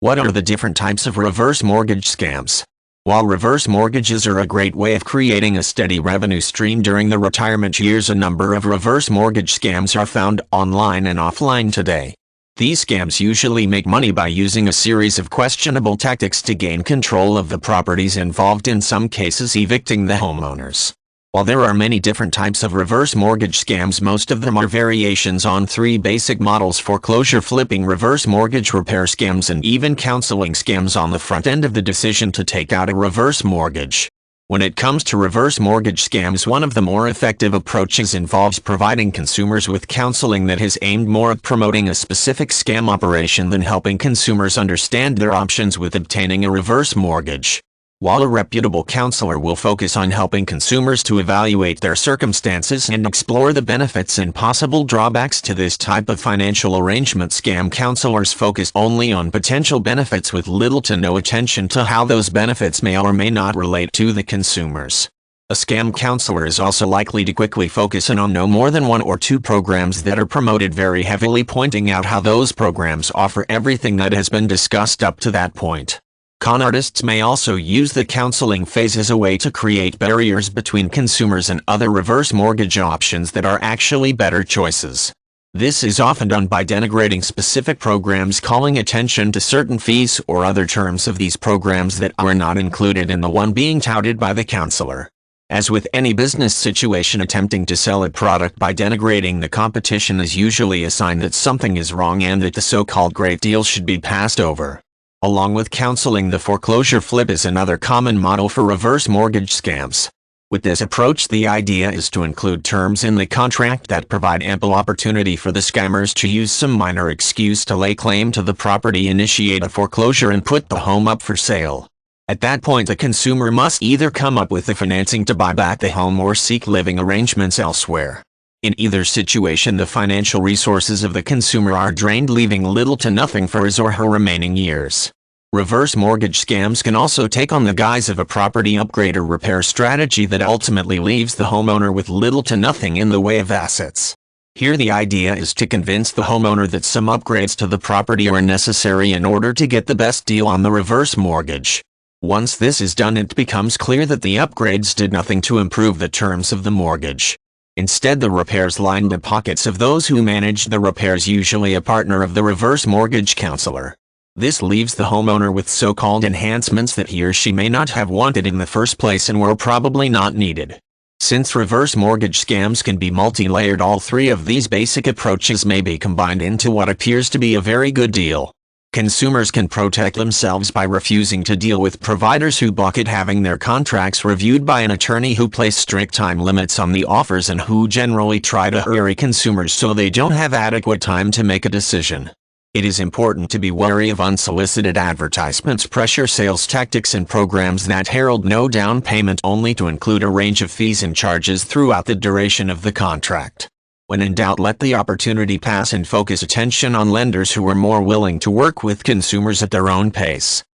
What are the different types of reverse mortgage scams? While reverse mortgages are a great way of creating a steady revenue stream during the retirement years, a number of reverse mortgage scams are found online and offline today. These scams usually make money by using a series of questionable tactics to gain control of the properties involved, in some cases evicting the homeowners. While there are many different types of reverse mortgage scams, most of them are variations on three basic models: foreclosure, flipping, reverse mortgage repair scams, and even counseling scams on the front end of the decision to take out a reverse mortgage. When it comes to reverse mortgage scams, one of the more effective approaches involves providing consumers with counseling that is aimed more at promoting a specific scam operation than helping consumers understand their options with obtaining a reverse mortgage. While a reputable counselor will focus on helping consumers to evaluate their circumstances and explore the benefits and possible drawbacks to this type of financial arrangement, scam counselors focus only on potential benefits with little to no attention to how those benefits may or may not relate to the consumers. A scam counselor is also likely to quickly focus in on no more than one or two programs that are promoted very heavily, pointing out how those programs offer everything that has been discussed up to that point. Con artists may also use the counseling phase as a way to create barriers between consumers and other reverse mortgage options that are actually better choices. This is often done by denigrating specific programs, calling attention to certain fees or other terms of these programs that are not included in the one being touted by the counselor. As with any business situation, attempting to sell a product by denigrating the competition is usually a sign that something is wrong and that the so-called great deal should be passed over. Along with counseling, the foreclosure flip is another common model for reverse mortgage scams. With this approach, the idea is to include terms in the contract that provide ample opportunity for the scammers to use some minor excuse to lay claim to the property, initiate a foreclosure, and put the home up for sale. At that point, the consumer must either come up with the financing to buy back the home or seek living arrangements elsewhere. In either situation, the financial resources of the consumer are drained, leaving little to nothing for his or her remaining years. Reverse mortgage scams can also take on the guise of a property upgrade or repair strategy that ultimately leaves the homeowner with little to nothing in the way of assets. Here the idea is to convince the homeowner that some upgrades to the property are necessary in order to get the best deal on the reverse mortgage. Once this is done, it becomes clear that the upgrades did nothing to improve the terms of the mortgage. Instead, the repairs lined the pockets of those who managed the repairs, usually a partner of the reverse mortgage counselor. This leaves the homeowner with so-called enhancements that he or she may not have wanted in the first place and were probably not needed. Since reverse mortgage scams can be multi-layered, all three of these basic approaches may be combined into what appears to be a very good deal. Consumers can protect themselves by refusing to deal with providers who balk at having their contracts reviewed by an attorney, who place strict time limits on the offers, and who generally try to hurry consumers so they don't have adequate time to make a decision. It is important to be wary of unsolicited advertisements, pressure sales tactics, and programs that herald no down payment, only to include a range of fees and charges throughout the duration of the contract. When in doubt, let the opportunity pass and focus attention on lenders who are more willing to work with consumers at their own pace.